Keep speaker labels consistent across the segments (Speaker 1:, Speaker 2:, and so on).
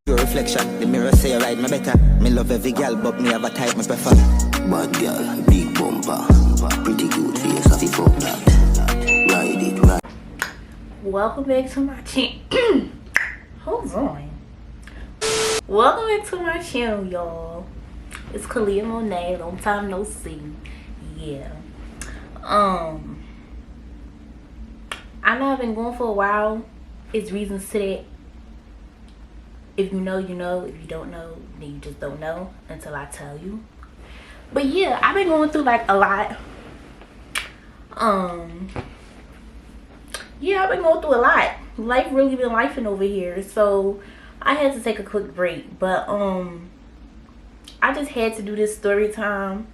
Speaker 1: Your reflection, the mirror say right, me better. Me love every girl, but me have a type me prefer.
Speaker 2: Bad girl, big bumper, pretty good face, I feel fuck that. Ride it, ride.
Speaker 3: Welcome back to my channel. Hold on. Welcome back to my channel, y'all. It's Kalia Monet. Long time no see. Yeah. I know I've been going for a while. It's reasons to that. If you know, you know. If you don't know, then you just don't know until I tell you. But yeah, I've been going through like a lot. Yeah, I've been going through a lot. Life really been lifing over here, so I had to take a quick break. But I just had to do this story time.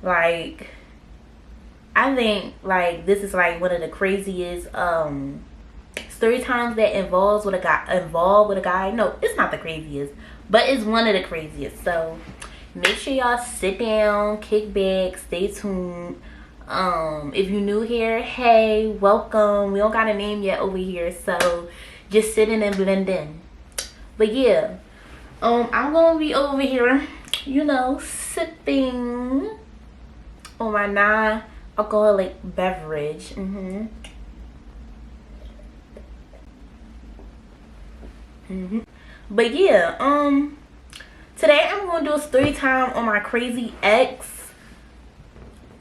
Speaker 3: Like, I think like this is like one of the craziest story times that involved with a guy. No, it's not the craziest, but it's one of the craziest. So make sure y'all sit down, kick back, stay tuned. If you're new here, hey, welcome. We don't got a name yet over here, so just sit in and blend in. But yeah, I'm gonna be over here, you know, sipping on my non-alcoholic beverage. But yeah, today I'm gonna do a story time on my crazy ex.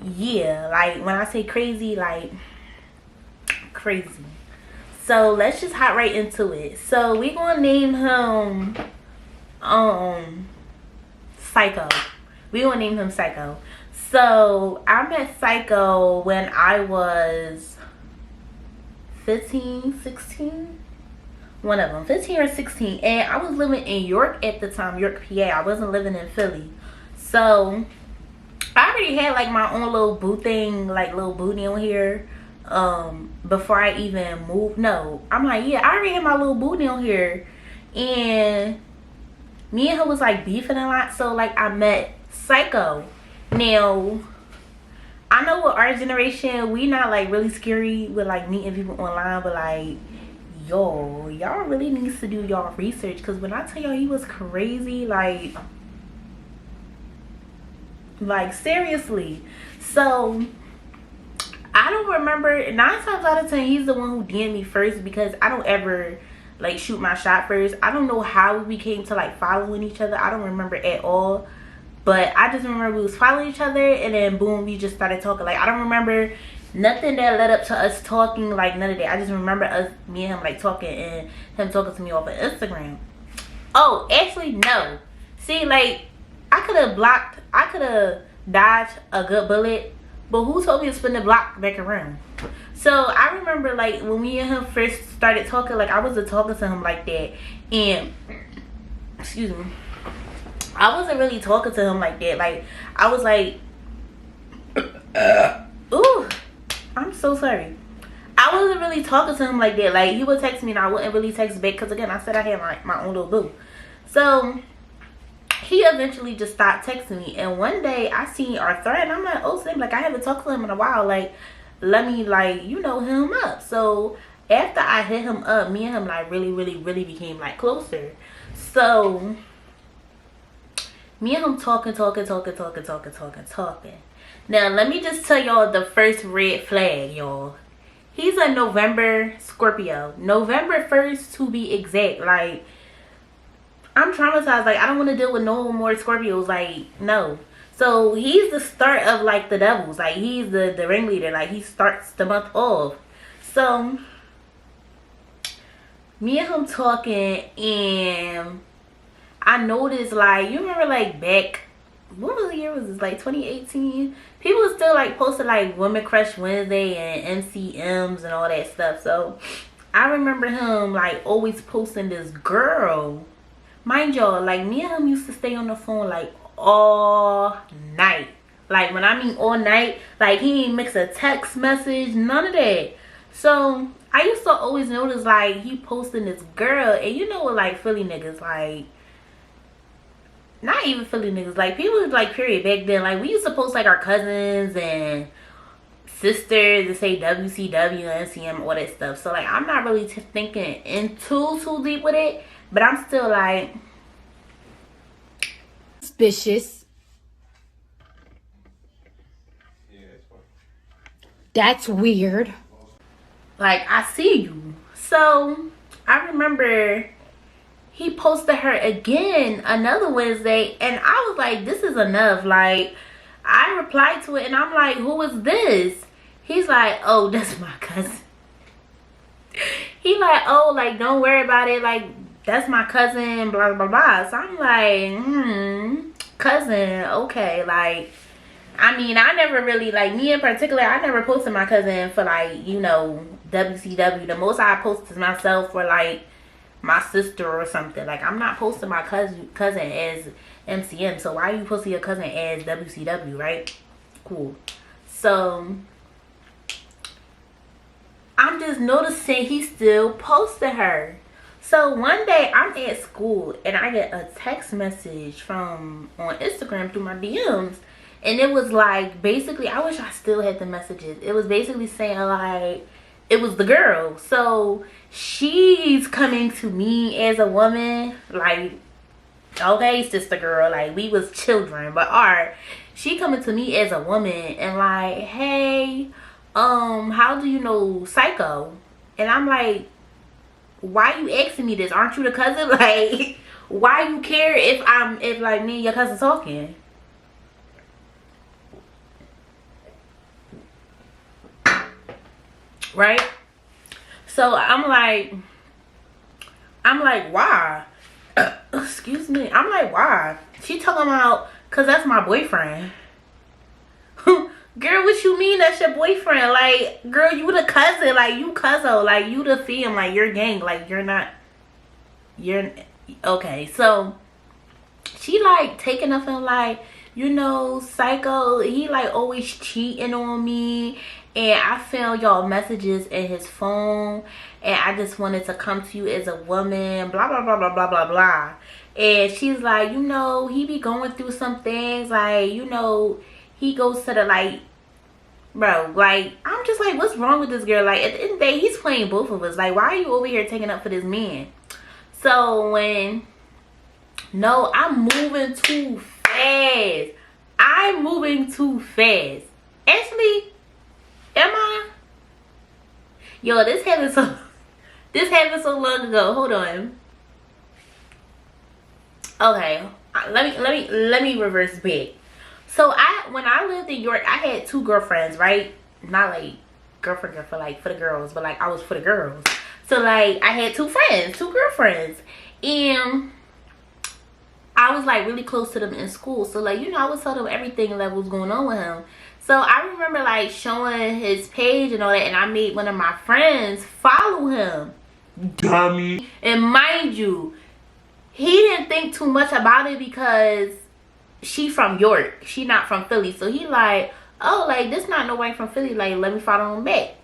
Speaker 3: Yeah, like when I say crazy, like crazy. So let's just hop right into it. So we gonna name him Psycho. We gonna name him Psycho. So I met Psycho when I was 15, 16. One of them, 15 or 16. And I was living in York at the time, York, PA. I wasn't living in Philly. So I already had like my own little boo thing, like little booty on here. Before I even moved. No, I'm like, yeah, I already had my little booty on here. And me and her was like beefing a lot. So like I met Psycho. Now, I know with our generation, we not like really scary with like meeting people online, but like, y'all really needs to do y'all research, because when I tell y'all he was crazy, like seriously. So I don't remember, 9 times out of 10 he's the one who DM'd me first, because I don't ever like shoot my shot first. I don't know how we came to like following each other. I don't remember at all, but I just remember we was following each other, and then boom, we just started talking. Like I don't remember nothing that led up to us talking, like none of that. I just remember me and him like talking, and him talking to me off of Instagram. Oh, actually no. See, like I could have dodged a good bullet, but who told me to spin the block back around? So I remember like when me and him first started talking, like I wasn't talking to him like that, and excuse me, I wasn't really talking to him like that. Like I was like ooh, I'm so sorry. I wasn't really talking to him like that. Like he would text me and I wouldn't really text back, because again, I said I had my own little boo. So he eventually just stopped texting me, and one day I seen our thread and I'm like, oh snap, like I haven't talked to him in a while, like let me like, you know, hit him up. So after I hit him up, me and him like really became like closer. So me and him talking. Now let me just tell y'all the first red flag, y'all. He's a November Scorpio, November 1st to be exact. Like I'm traumatized. Like I don't want to deal with no more Scorpios. Like no. So he's the start of like the devils. Like he's the ringleader. Like he starts the month off. So me and him talking, and I noticed, like, you remember like back, what was the year was this, like 2018? People were still like posting like Women Crush Wednesday and MCMs and all that stuff. So I remember him like always posting this girl. Mind y'all, like me and him used to stay on the phone like all night. Like when I mean all night, like he didn't mix a text message, none of that. So I used to always notice like he posting this girl, and you know what, like Philly niggas, like not even Philly niggas, like people like period back then, like we used to post like our cousins and sister to say WCW and MCM, all that stuff. So like I'm not really thinking in too deep with it, but I'm still like
Speaker 4: suspicious. That's weird.
Speaker 3: Like, I see you. So I remember he posted her again another Wednesday, and I was like, this is enough. Like, I replied to it, and I'm like, who is this? He's like, oh, that's my cousin. He like, oh, like, don't worry about it. Like, that's my cousin, blah, blah, blah. So I'm like, cousin, okay. Like, I mean, I never really, like, me in particular, I never posted my cousin for, like, you know, WCW. The most I post is myself for, like, my sister or something. Like, I'm not posting my cousin as MCM. So why are you posting your cousin as WCW, right? Cool. So I'm just noticing he still posted her. So one day I'm at school and I get a text message from on Instagram through my DMs, and it was like, basically, I wish I still had the messages. It was basically saying like, it was the girl. So she's coming to me as a woman, like, okay, sister girl, like, we was children, but alright. She coming to me as a woman and like, hey, how do you know Psycho? And I'm like, why you asking me this? Aren't you the cousin? Like, why you care if like me and your cousin talking? Right? So I'm like, why? Excuse me. I'm like, why? She talking about, cause that's my boyfriend. Girl, what you mean that's your boyfriend? Like, girl, you the cousin. Like, you cousin. Like, you the fam. Like, you're gang. Like, you're not. You're okay. So she like taking up and like, you know, Psycho, he like always cheating on me, and I found y'all messages in his phone, and I just wanted to come to you as a woman, blah blah blah blah blah blah blah. And she's like, you know, he be going through some things, like, you know, he goes to the, like, bro, like, I'm just like, what's wrong with this girl? Like, at the end of the day, he's playing both of us. Like, why are you over here taking up for this man? So when, no, I'm moving too fast. I'm moving too fast. Actually, am I? Yo, this happened so long ago. Hold on. Okay, let me reverse back. So when I lived in York, I had two girlfriends, right? Not like girlfriend for like for the girls, but like I was for the girls. So like I had two girlfriends, and I was like really close to them in school. So like, you know, I would tell them everything that was going on with him. So I remember like showing his page and all that, and I made one of my friends follow him. Dummy. And mind you, he didn't think too much about it because she from York. She not from Philly. So he like, oh, like, this not nobody from Philly. Like, let me follow him back.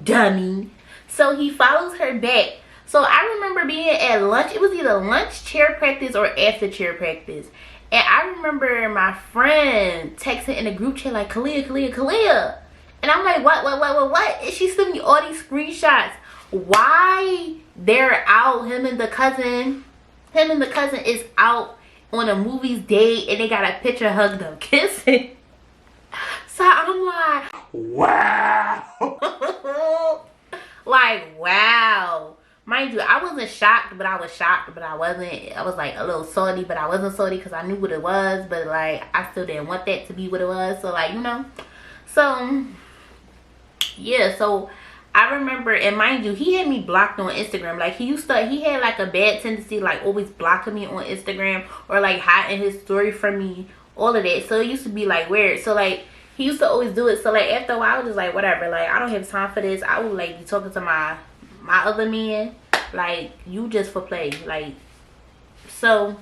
Speaker 3: Dummy. So he follows her back. So I remember being at lunch. It was either lunch, chair practice, or after chair practice. And I remember my friend texting in the group chat like, Kalia. And I'm like, what? And she sent me all these screenshots. Why they're out, him and the cousin is out on a movie's date, and they got a picture hugged up kissing. So I'm like, wow. Like, wow. Mind you, I wasn't shocked, but I was shocked, but I wasn't. I was like a little salty, but I wasn't salty because I knew what it was, but like I still didn't want that to be what it was. So like, you know, so yeah. So I remember, and mind you, he had me blocked on Instagram. Like he had like a bad tendency, like always blocking me on Instagram or like hiding his story from me, all of that. So it used to be like weird. So like he used to always do it. So like after a while, I was just like, whatever. Like I don't have time for this. I would like be talking to my other men, like, you just for play. Like, so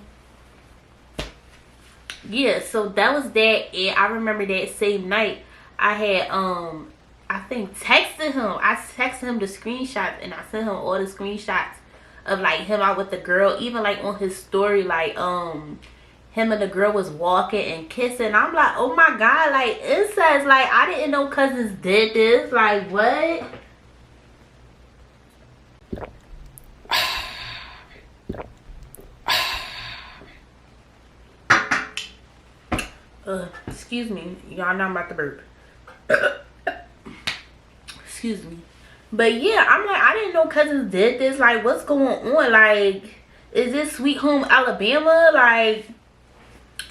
Speaker 3: yeah, so that was that. And I remember that same night I had I think texted him. I texted him the screenshots, and I sent him all the screenshots of like him out with the girl, even like on his story, like him and the girl was walking and kissing. I'm like, oh my god, like incest. Like I didn't know cousins did this. Like what? Excuse me, y'all know I'm about to burp. Excuse me. But yeah, I'm like, I didn't know cousins did this. Like, what's going on? Like, is this Sweet Home Alabama? Like,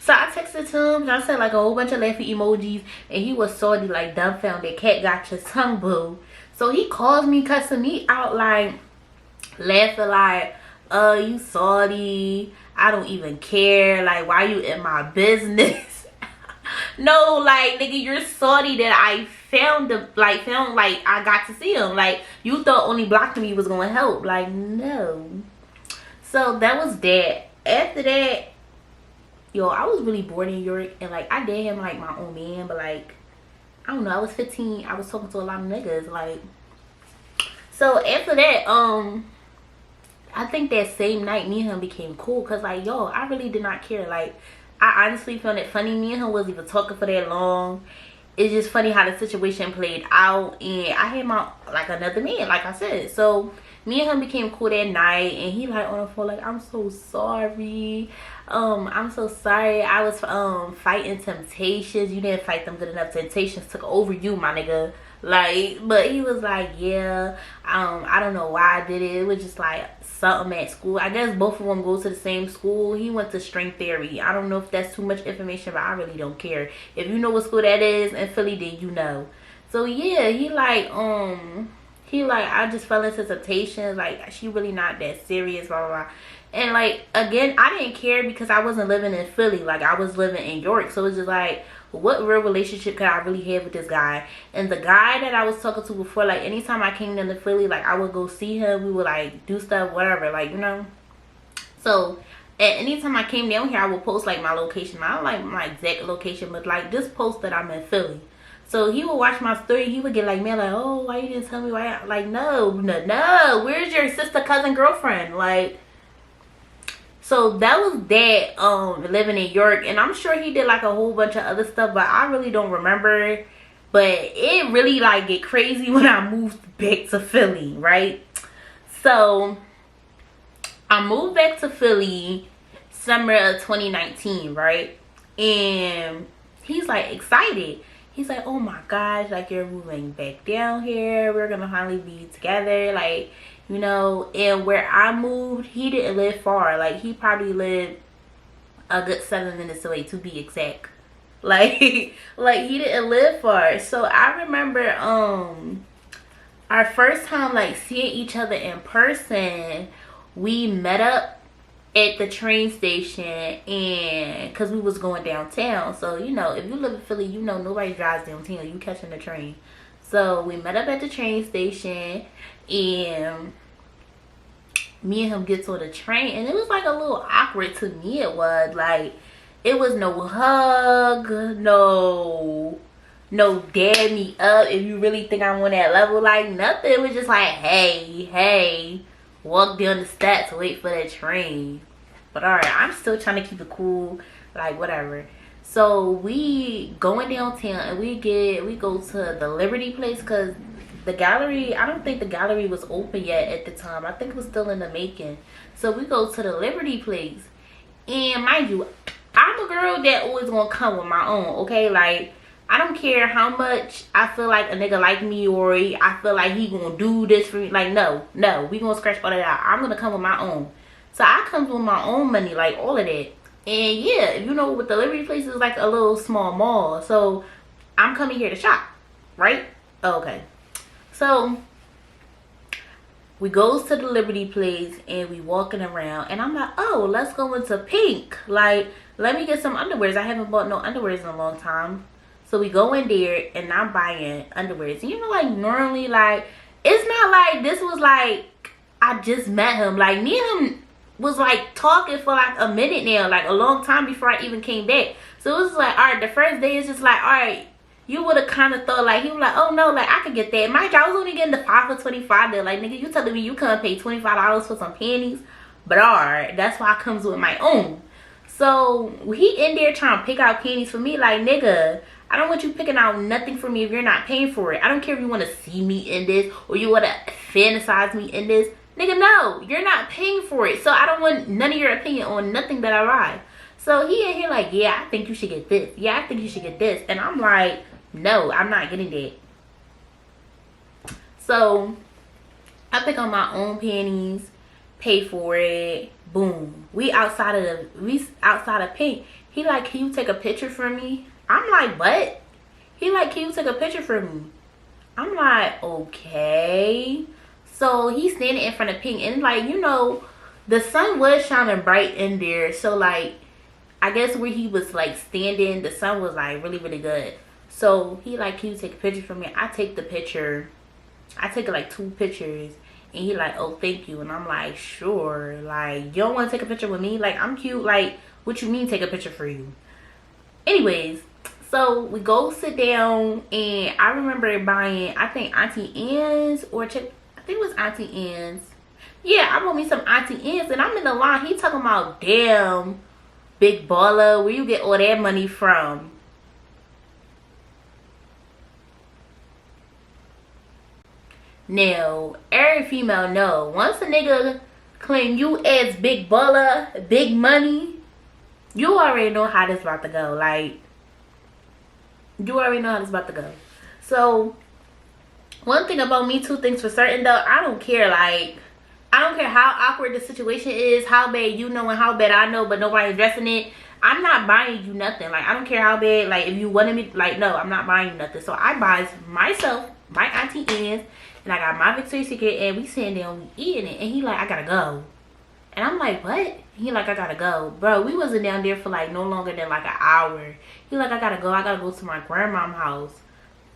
Speaker 3: so I texted him and I said like a whole bunch of laughing emojis, and he was salty, like dumbfounded. Cat got your tongue, boo. So he calls me, cussing me out, like laughing, like, you salty. I don't even care. Like, why you in my business? No, like, nigga, you're salty that I found I got to see him. Like, you thought only blocking me was gonna help. Like, no. So that was that. After that, yo, I was really bored in York, and like I did him like my own man, but like I don't know, I was 15, I was talking to a lot of niggas. Like, so after that, I think that same night me and him became cool, because like, yo, I really did not care. Like, I honestly found it funny. Me and him wasn't even talking for that long. It's just funny how the situation played out, and I had my like another man, like I said. So me and him became cool that night, and he like on the phone like, I'm so sorry, I'm so sorry, I was fighting temptations, you didn't fight them good enough, temptations took over you, my nigga. Like, but he was like, yeah, I don't know why I did it. It was just like something at school. I guess both of them go to the same school. He went to string theory. I don't know if that's too much information, but I really don't care. If you know what school that is in Philly, then you know. So yeah, he like I just fell into temptation. Like, she really not that serious, blah blah blah. And like, again, I didn't care because I wasn't living in Philly. Like, I was living in York. So it's just like, what real relationship could I really have with this guy? And the guy that I was talking to before, like, anytime I came into Philly, like, I would go see him. We would like do stuff, whatever, like, you know. So at anytime I came down here, I would post like my location. I don't like my exact location, but like just post that I'm in Philly. So he would watch my story. He would get like, man, like, oh, why you didn't tell me? Why? Like, no. Where's your sister, cousin, girlfriend? Like, so that was that, living in York. And I'm sure he did like a whole bunch of other stuff, but I really don't remember. But it really like get crazy when I moved back to Philly, right? So I moved back to Philly summer of 2019, right? And he's like excited. He's like, oh my gosh, like, you're moving back down here. We're gonna finally be together. Like, you know, and where I moved, he didn't live far. Like, he probably lived a good 7 minutes away, to be exact. Like, like he didn't live far. So I remember our first time like seeing each other in person, we met up at the train station, and because we was going downtown. So, you know, if you live in Philly, you know nobody drives downtown, you catching the train. So we met up at the train station, and me and him gets on the train, and it was like a little awkward to me. It was like, it was no hug, no dab me up if you really think I'm on that level, like nothing. It was just like, hey, walk down the steps, wait for that train. But alright, I'm still trying to keep it cool, like whatever. So we going downtown, and we go to the Liberty place, because the gallery, I don't think the gallery was open yet at the time. I think it was still in the making. So we go to the Liberty place, and mind you, I'm a girl that always gonna come with my own, okay? Like, I don't care how much I feel like a nigga like me, or I feel like he gonna do this for me. Like, no, we gonna scratch all that out. I'm gonna come with my own. So I comes with my own money, like all of that. And yeah, you know, with the Liberty place is like a little small mall. So I'm coming here to shop, right? Okay. So we goes to the Liberty place, and we walking around, and I'm like, oh, let's go into Pink. Like, let me get some underwears. I haven't bought no underwears in a long time. So we go in there, and I'm buying underwears. And you know, like, normally, like, it's not like this was like I just met him. Like, me and him was like talking for like a minute now, like a long time before I even came back. So it was like, all right, the first day is just like, all right, you would have kind of thought like, he was like, oh no, like I could get that. Mind you, I was only getting the 5 for 25 there. Like, nigga, you telling me you couldn't pay $25 for some panties? But all right, that's why I comes with my own. So he in there trying to pick out panties for me. Like, nigga, I don't want you picking out nothing for me if you're not paying for it. I don't care if you want to see me in this or you want to fantasize me in this. Nigga, no, you're not paying for it. So I don't want none of your opinion on nothing that I buy. So he in here like, yeah, I think you should get this. Yeah, I think you should get this. And I'm like, no, I'm not getting that. So I pick on my own panties, pay for it, boom. We outside of Pink. He like, can you take a picture for me? I'm like, what? He like, can you take a picture for me? I'm like, okay. So he's standing in front of Pink, and like, you know, the sun was shining bright in there. So like, I guess where he was like standing, the sun was like really, really good. So he like, can you take a picture for me? I take the picture. I take like 2 pictures. And he like, oh, thank you. And I'm like, sure. Like, you don't want to take a picture with me? Like, I'm cute. Like, what you mean take a picture for you? Anyways, so we go sit down. And I remember buying, I think Auntie Anne's or I think it was Auntie Anne's. Yeah, I bought me some Auntie Anne's. And I'm in the line. He talking about, damn, big baller, where you get all that money from? Now, every female know, once a nigga claim you as big baller, big money, you already know how this about to go. Like, you already know how this about to go. So, one thing about me, 2 things for certain though, I don't care. Like, I don't care how awkward the situation is, how bad you know and how bad I know, but nobody addressing it. I'm not buying you nothing. Like, I don't care how bad, like, if you wanted me, like, no, I'm not buying you nothing. So, I buy myself, my Auntie Anne's, and I got my Victoria's Secret, and we sitting there, we eating it, and he like, I gotta go. And I'm like, what? He like, I gotta go. Bro, we wasn't down there for like no longer than like an hour. He like, I gotta go to my grandma's house.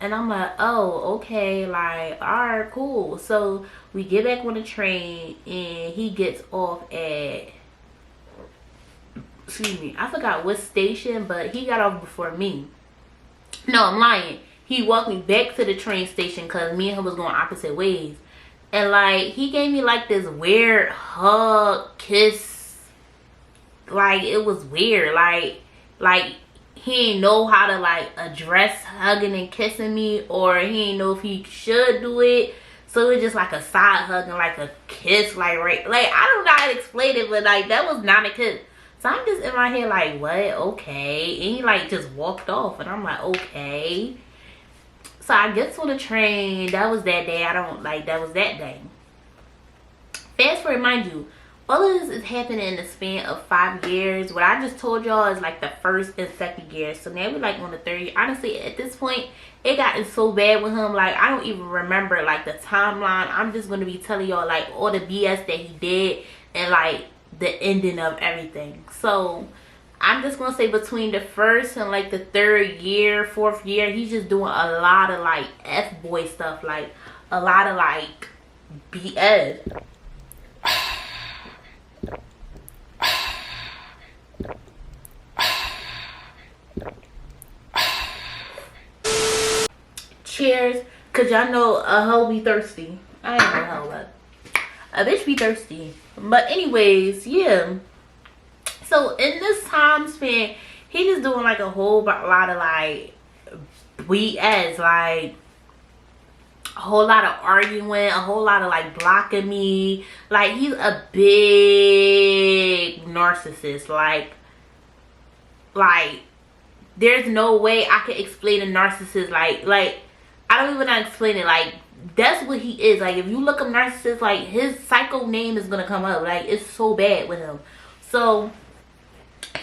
Speaker 3: And I'm like, oh, okay, like, alright, cool. So we get back on the train, and he gets off at, excuse me, I forgot what station, but he got off before me. No, I'm lying. He walked me back to the train station because me and him was going opposite ways. And like, he gave me like this weird hug, kiss. Like, it was weird. Like he didn't know how to like address hugging and kissing me, or he didn't know if he should do it. So it was just like a side hug and like a kiss, like right. Like, I don't know how to explain it, but like, that was not a kiss. So I'm just in my head like, what? Okay. And he like just walked off, and I'm like, okay. So I get to the train. That was that day. That was that day. Fast forward, mind you, all of this is happening in the span of 5 years. What I just told y'all is like the first and second year. So now we're like on the third year. Honestly, at this point, it gotten so bad with him. Like, I don't even remember like the timeline. I'm just going to be telling y'all like all the BS that he did and like the ending of everything. So I'm just gonna say between the first and like the 3rd year, 4th year, he's just doing a lot of like F-boy stuff, like a lot of like BS. Cheers, cause y'all know a hoe be thirsty. I ain't no hoe, but a bitch be thirsty. But anyways, yeah. So in this time span, he just doing like a whole lot of like BS, like a whole lot of arguing, a whole lot of like blocking me. Like, he's a big narcissist. Like there's no way I can explain a narcissist. Like I don't even know how to explain it. Like, that's what he is. Like, if you look up narcissist, like his psycho name is gonna come up. Like, it's so bad with him. So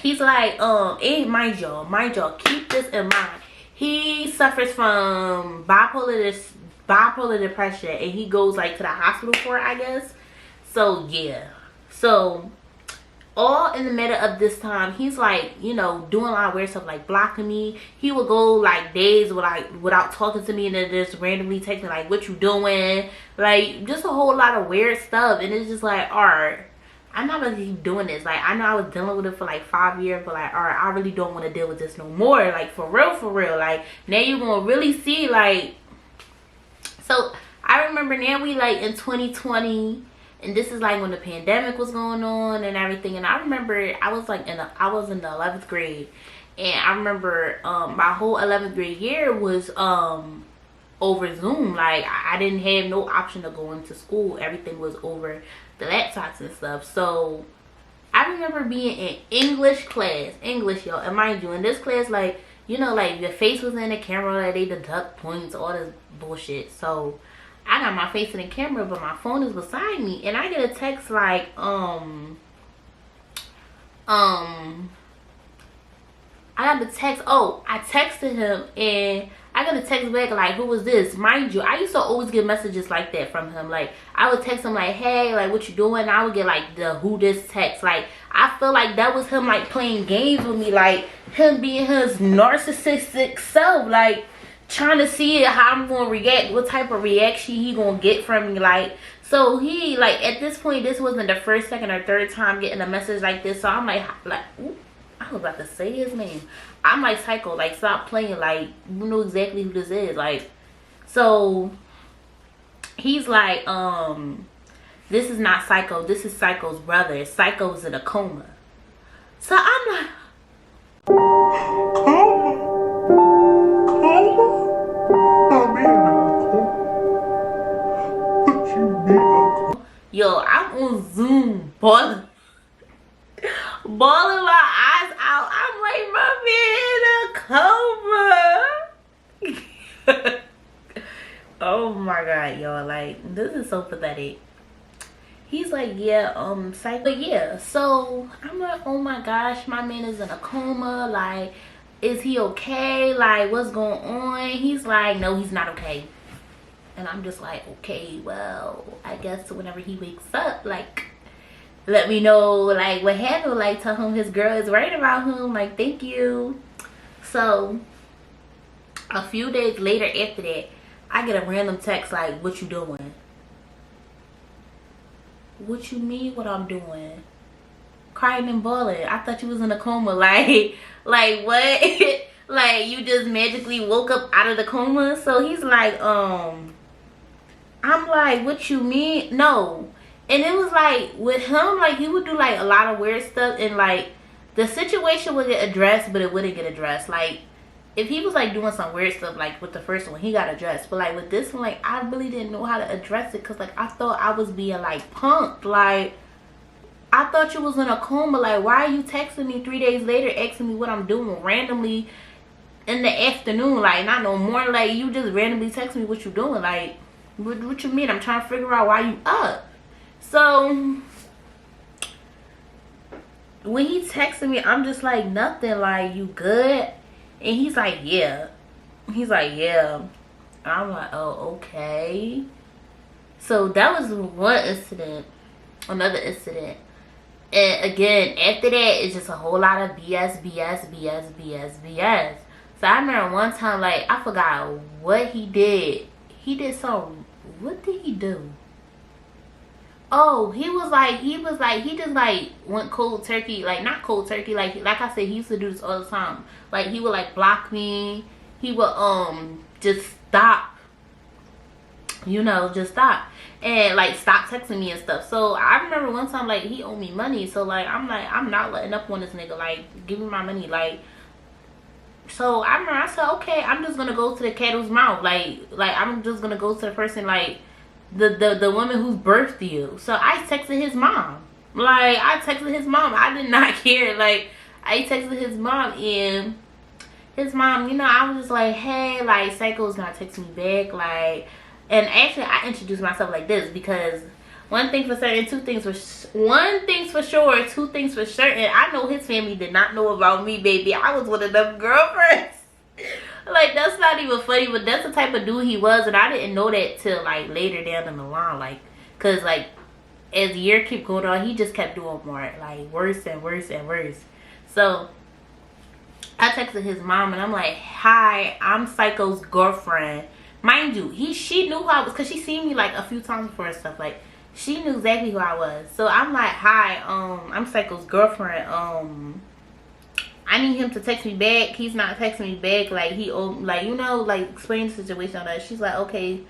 Speaker 3: he's like, and mind y'all, keep this in mind. He suffers from bipolar depression, and he goes like to the hospital for it, I guess. So yeah. So all in the middle of this time, he's like, you know, doing a lot of weird stuff, like blocking me. He would go like days without talking to me, and then just randomly text me like, what you doing? Like, just a whole lot of weird stuff. And it's just like, alright, I'm not gonna keep doing this. Like, I know I was dealing with it for like 5 years, but like, alright, I really don't want to deal with this no more. Like, for real. Like, now you're gonna really see, like. So I remember now we like in 2020, And this is like when the pandemic was going on and everything. And I remember I was in the 11th grade, and I remember my whole 11th grade year was over Zoom. Like I didn't have no option of going to school. Everything was over the laptops and stuff. So I remember being in English class, y'all. And mind you, in this class, like, you know, like your face was in the camera, like they deduct points, all this bullshit. So I got my face in the camera, but my phone is beside me, and I get a text like, I got the text. Oh, I texted him, and I got a text back like, who was this? Mind you, I used to always get messages like that from him. Like, I would text him like, hey, like, what you doing? And I would get like the who this text. Like, I feel like that was him like playing games with me, like him being his narcissistic self, like trying to see how I'm gonna react, what type of reaction he gonna get from me. Like, so he, like, at this point, this wasn't the first, second, or third time getting a message like this. So I'm like, ooh, I was about to say his name. I'm like, Psycho, like, stop playing. Like, you know exactly who this is. Like, so he's like, this is not Psycho. This is Psycho's brother. Psycho's in a coma. So I'm like, yo, I'm on Zoom, balling my eyes out. I'm like, my man in a coma. Oh my god, y'all, like, this is so pathetic. He's like, yeah, Psycho, yeah. So I'm like, oh my gosh, my man is in a coma. Like, is he okay? Like, what's going on? He's like, no, he's not okay. And I'm just like, okay, well, I guess whenever he wakes up, like, let me know, like, what happened. Like, tell him his girl is worried about him. Like, thank you. So a few days later after that, I get a random text like, what you doing? What you mean what I'm doing? Crying and bawling. I thought you was in a coma. Like what? Like, you just magically woke up out of the coma? So he's like, I'm like, what you mean? No. And it was like, with him, like, he would do like a lot of weird stuff, and like the situation would get addressed, but it wouldn't get addressed. Like, if he was like doing some weird stuff, like with the first one, he got addressed. But like with this one, like, I really didn't know how to address it, because like I thought I was being like punked. Like, I thought you was in a coma. Like, why are you texting me 3 days later asking me what I'm doing randomly in the afternoon? Like, not no more. Like, you just randomly text me what you doing. Like, what you mean? I'm trying to figure out why you up. So when he texted me, I'm just like, nothing. Like, you good? And he's like, yeah. He's like, yeah. I'm like, oh, okay. So that was one incident. Another incident. And again, after that, it's just a whole lot of BS. So I remember one time, like, I forgot what he did. He did some, what did he do? Oh, he just like went cold turkey. Like, not cold turkey, like I said, he used to do this all the time. Like, he would like block me. He would just stop, you know, just stop, and like stop texting me and stuff. So I remember one time, like, he owed me money. So like, I'm like, I'm not letting up on this nigga. Like, give me my money. Like, so I remember I said, okay, I'm just gonna go to the cattle's mouth. Like I'm just gonna go to the person, like the woman who's birthed you. So I texted his mom. Like, I texted his mom. I did not care. Like, I texted his mom, and his mom, you know, I was just like, hey, like, Psycho's not texting me back. Like, and actually I introduced myself like this, because one thing for certain, two things for sure, two things for certain. I know his family did not know about me, baby. I was one of them girlfriends. Like, that's not even funny, but that's the type of dude he was, and I didn't know that till like later down in the line. Like, cause like as the year kept going on, he just kept doing more, like, worse and worse and worse. So I texted his mom, and I'm like, hi, I'm Psycho's girlfriend. Mind you, she knew who I was, because she seen me like a few times before and stuff. Like, she knew exactly who I was. So I'm like, hi, I'm Psycho's girlfriend. I need him to text me back. He's not texting me back. Like, he, like, you know, like, explain the situation on that. She's like, okay.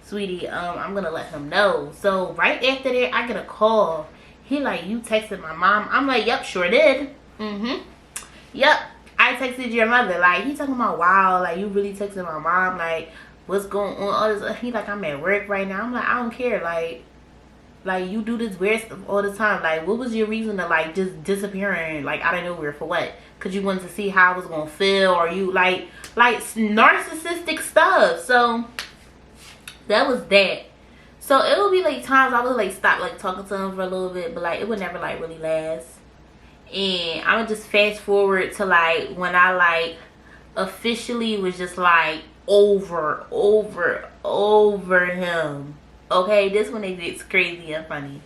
Speaker 3: sweetie, I'm gonna let him know. So right after that, I get a call. He like, you texted my mom? I'm like, yep, sure did. Yep, I texted your mother. Like, he talking about, wow, like, you really texted my mom? Like, what's going on? All this. He like, I'm at work right now. I'm like, I don't care. Like you do this weird stuff all the time. Like, what was your reason to like just disappearing like out of nowhere for what? Because you wanted to see how I was gonna feel, or you like narcissistic stuff. So that was that. So it would be like times I would like stop like talking to him for a little bit, but like it would never like really last. And I would just fast forward to like when I like officially was just like over him. Okay, this one it gets crazy and funny.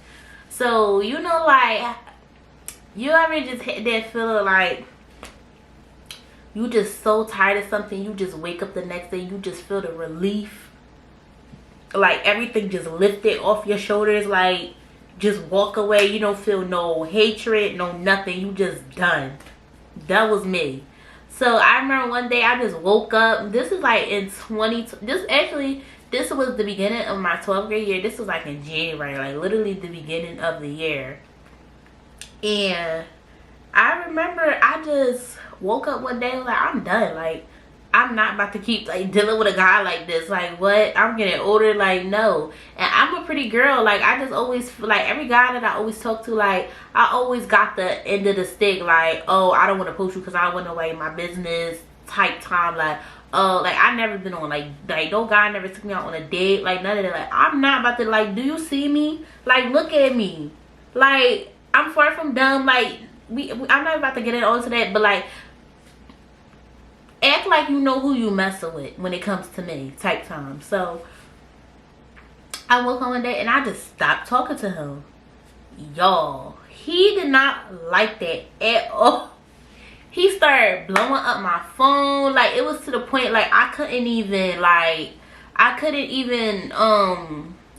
Speaker 3: So you know, like, you ever just had that feeling like you just so tired of something, you just wake up the next day, you just feel the relief, like everything just lifted off your shoulders, like just walk away, you don't feel no hatred, no nothing, you just done. That was me. So I remember one day I just woke up. This is like in this was the beginning of my 12th grade year. This was like in January, like literally the beginning of the year. And I remember I just woke up one day like, I'm done. Like, I'm not about to keep like dealing with a guy like this. Like, what? I'm getting older. Like, no. And I'm a pretty girl. Like, I just always feel like every guy that I always talk to, like, I always got the end of the stick. Like, oh, I don't want to post you because I don't want to weigh my business type time. Like, oh, like I never been on like no guy never took me out on a date, like none of that. Like, I'm not about to, like, do you see me? Like, look at me. Like, I'm far from dumb. Like, I'm not about to get into that, but like, act like you know who you messing with when it comes to me type time. So I woke up one day and I just stopped talking to him. Y'all, he did not like that at all. He started blowing up my phone. Like, it was to the point like I couldn't even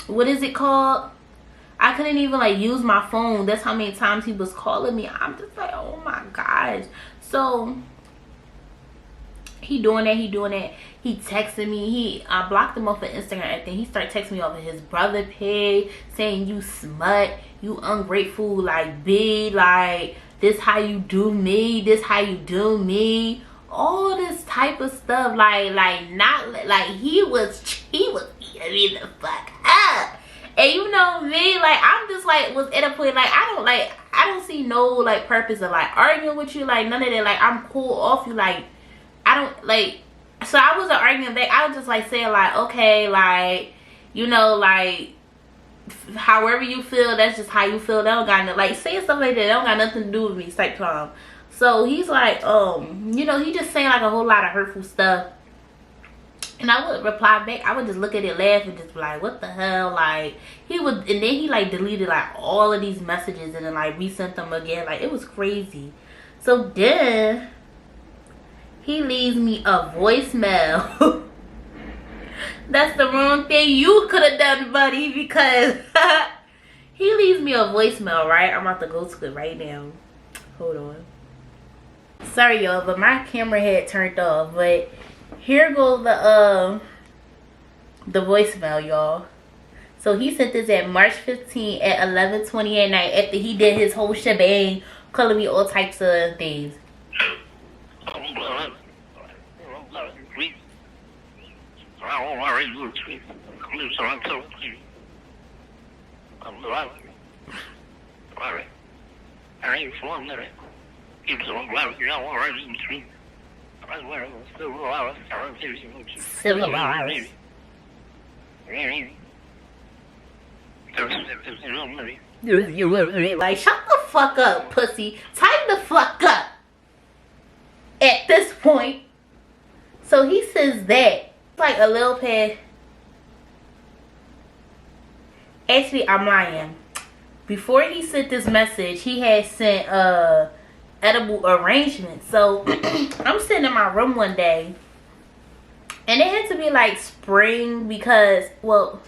Speaker 3: what is it called? I couldn't even like use my phone. That's how many times he was calling me. I'm just like, oh my gosh. So he doing that. He texting me. I blocked him off of Instagram and everything. He started texting me off of his brother page, saying, you smut, you ungrateful, like, B, like, this how you do me, this how you do me, all this type of stuff. Like he was eating me the fuck up. And you know me, like, I'm just like was at a point like I don't see no like purpose of like arguing with you, like none of that. Like, I'm cool off you. Like, I don't like, so I wasn't arguing back. I was just like saying like, okay, like, you know, like, however you feel, that's just how you feel. That don't got nothing, like, saying stuff like that, that don't got nothing to do with me type time. So he's like, you know, he just saying like a whole lot of hurtful stuff. And I would reply back. I would just look at it, laugh, and just be like, what the hell? Like, he would, and then he like deleted like all of these messages and then like resent them again. Like, it was crazy. So then he leaves me a voicemail. That's the wrong thing you could have done, buddy, because he leaves me a voicemail, right? I'm about to go to it right now. Hold on. Sorry, y'all, but my camera had turned off. But here goes the voicemail, y'all. So he sent this at March 15 at 11:20 at night after he did his whole shebang, calling me all types of things. Civilized. Like, shut the fuck up, pussy. Tighten the fuck up. At this point. So he says that. Like a little pad. Actually, I'm lying. Before he sent this message, he had sent edible arrangements. So I'm sitting in my room one day, and it had to be like spring because, well,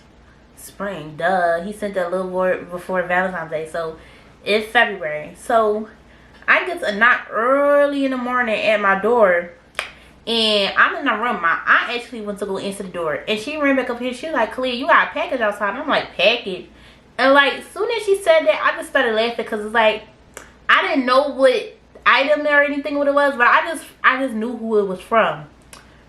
Speaker 3: spring, duh. He sent that little word before Valentine's Day, so it's February. So I get a knock early in the morning at my door, And I'm in the room. My aunt actually went to go answer the door, and she ran back up here. She was like, Khalid, you got a package outside. And I'm like, package? And like, as soon as she said that, I just started laughing, because it's like, I didn't know what item or anything what it was, but I just knew who it was from.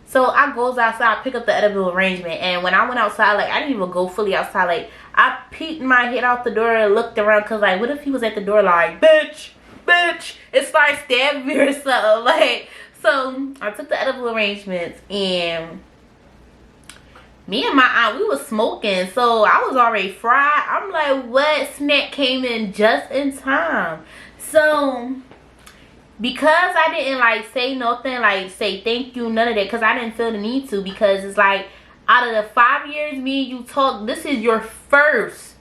Speaker 3: So I goes outside, pick up the edible arrangement, and when I went outside, like, I didn't even go fully outside. Like, I peeked my head out the door and looked around, because like, what if he was at the door like, bitch, and started stabbing me or something? Like, so I took the edible arrangements, and me and my aunt, we was smoking, so I was already fried. I'm like, what? Snack came in just in time. So because I didn't like say nothing, like say thank you, none of that, because I didn't feel the need to, because it's like, out of the 5 years me and you talk, this is your first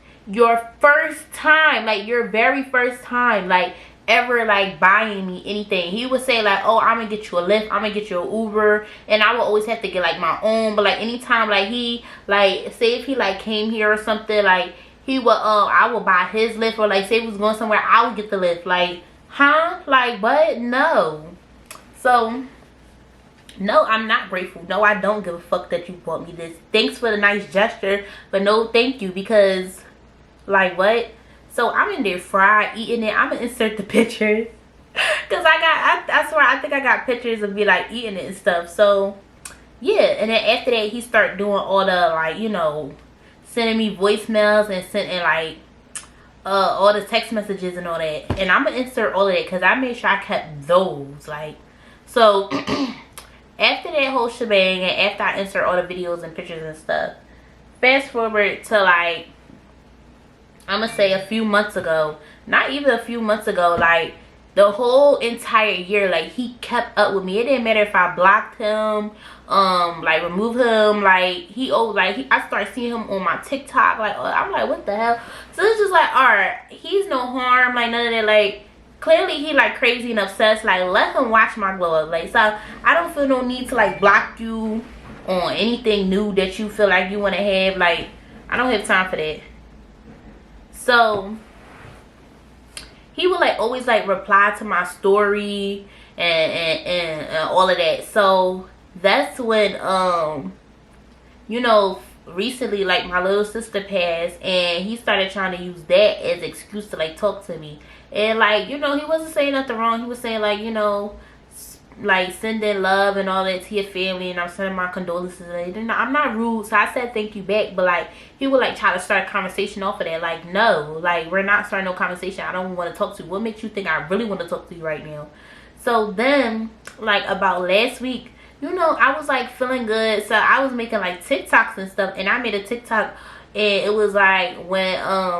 Speaker 3: time, like your very first time, like ever like buying me anything. He would say like, oh, I'm gonna get you a Lyft, I'm gonna get you an Uber, and I would always have to get like my own. But like anytime like he like, say if he like came here or something, like he would I would buy his Lyft, or like say he was going somewhere, I would get the Lyft. Like, huh? Like, but no. So no, I'm not grateful. No, I don't give a fuck that you bought me this. Thanks for the nice gesture, but no thank you, because like, what? So I'm in there fried eating it. I'm gonna insert the pictures, because I swear I think I got pictures of me like eating it and stuff. So yeah, and then after that he started doing all the like, you know, sending me voicemails and sending like all the text messages and all that. And I'm gonna insert all of that, because I made sure I kept those. Like, so after that whole shebang, and after I insert all the videos and pictures and stuff, fast forward to like, I'm gonna say a few months ago, not even a few months ago, like the whole entire year, like he kept up with me. It didn't matter if I blocked him, like remove him, like I started seeing him on my TikTok, like I'm like, what the hell? So it's just like, all right, he's no harm, like none of that. Like clearly he like crazy and obsessed. Like, let him watch my glow up. Like, so I don't feel no need to like block you on anything new that you feel like you want to have. Like, I don't have time for that. So he would like always like reply to my story and all of that. So that's when you know, recently like my little sister passed, and he started trying to use that as excuse to like talk to me. And like, you know, he wasn't saying nothing wrong. He was saying like, you know, like sending love and all that to your family, and I'm sending my condolences. And I'm not rude, so I said thank you back. But like, he would like try to start a conversation off of that. Like, no, like we're not starting no conversation. I don't want to talk to you. What makes you think I really want to talk to you right now? So then like about last week, you know, I was like feeling good, so I was making like TikToks and stuff. And I made a TikTok, and it was like when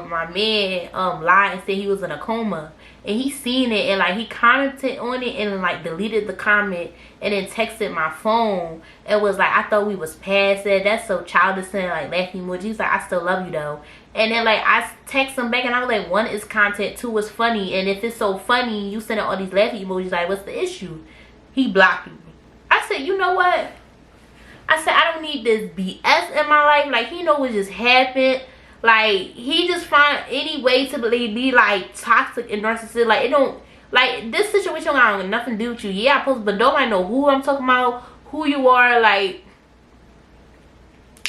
Speaker 3: my man lied and said he was in a coma. And he seen it, and like he commented on it, and like deleted the comment, and then texted my phone and was like, I thought we was past that. That's so childish, and like laughing emojis. He's like, I still love you though. And then like I text him back, and I was like, one is content, two is funny, and if it's so funny, you sending all these laughing emojis, like what's the issue? He blocked me. I said, you know what? I said, I don't need this BS in my life. Like, he know what just happened. Like, he just find any way to be like toxic and narcissistic. Like, it don't, like, this situation don't have nothing to do with you. Yeah, I post, but nobody know who I'm talking about, who you are. Like,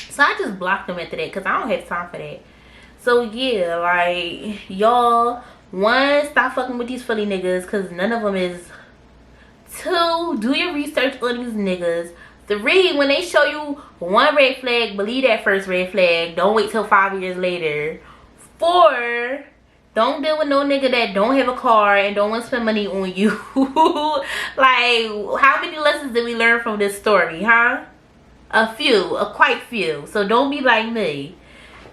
Speaker 3: so I just blocked him after that, because I don't have time for that. So yeah, like, y'all, one, stop fucking with these Philly niggas, because none of them is. Two, do your research on these niggas. 3, when they show you one red flag, believe that first red flag. Don't wait till 5 years later. 4, don't deal with no nigga that don't have a car and don't want to spend money on you. Like, how many lessons did we learn from this story, huh? A few, quite few. So don't be like me.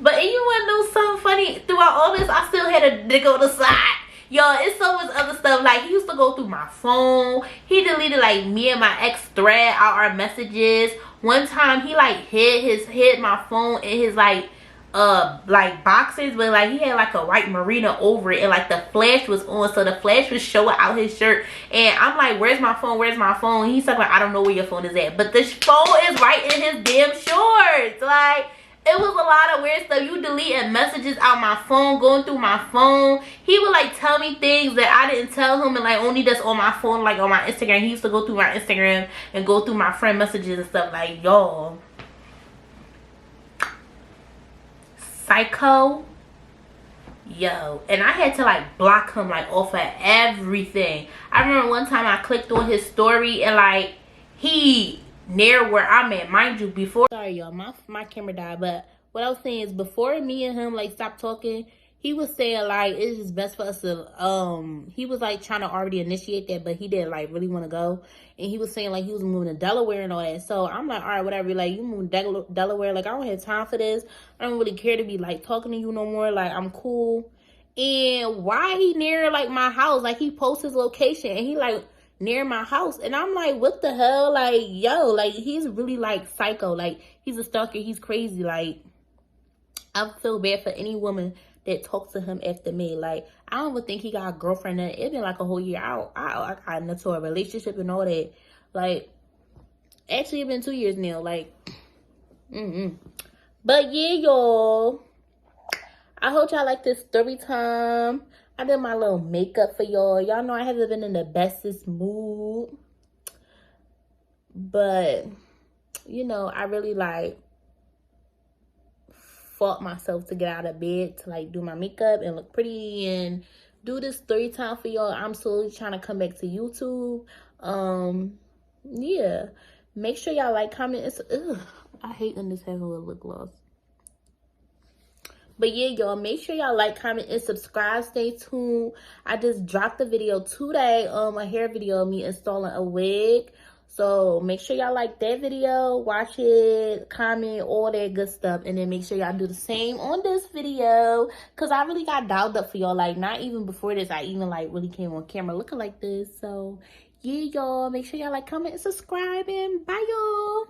Speaker 3: But you want to know something funny? Throughout all this, I still had a nigga on the side. Y'all, it's so much other stuff. Like, he used to go through my phone. He deleted like me and my ex thread out our messages. One time he like hid my phone in his like boxers, but like he had like a white marina over it, and like the flash was on, so the flash was showing out his shirt. And I'm like, where's my phone? Where's my phone? He's talking like, I don't know where your phone is at, but the phone is right in his damn shorts. Like, It was a lot of weird stuff. You deleting messages out my phone, going through my phone. He would like tell me things that I didn't tell him, and like only that's on my phone, like on my Instagram. He used to go through my Instagram and go through my friend messages and stuff. Like, y'all, psycho. Yo, and I had to like block him like off of everything. I remember one time I clicked on his story and like he near where I'm at, mind you. Before, sorry y'all, my camera died, but what I was saying is before me and him like stopped talking, he was saying like it's just best for us to he was like trying to already initiate that, but he didn't like really want to go, and he was saying like he was moving to Delaware and all that. So I'm like, all right, whatever, like you moving to Delaware, like I don't have time for this. I don't really care to be like talking to you no more, like I'm cool. And why he near like my house? Like he posts his location and he like near my house, and I'm like, what the hell? Like, yo, like he's really like psycho, like he's a stalker, he's crazy. Like I feel bad for any woman that talks to him after me. Like I don't even think he got a girlfriend. It's been like a whole year out. I got into a relationship and all that. Like actually it's been 2 years now. Like but yeah, y'all, I hope y'all like this story time. I did my little makeup for y'all. Y'all know I haven't been in the bestest mood. But, you know, I really, like, fought myself to get out of bed to, like, do my makeup and look pretty and do this story time for y'all. I'm slowly trying to come back to YouTube. Yeah. Make sure y'all like, comment. I hate when this has a little lip gloss. But yeah, y'all, make sure y'all like, comment, and subscribe. Stay tuned. I just dropped a video today, a hair video of me installing a wig. So make sure y'all like that video, watch it, comment, all that good stuff. And then make sure y'all do the same on this video, because I really got dialed up for y'all. Like, not even before this, I even like really came on camera looking like this. So yeah, y'all, make sure y'all like, comment, and subscribe, and bye, y'all.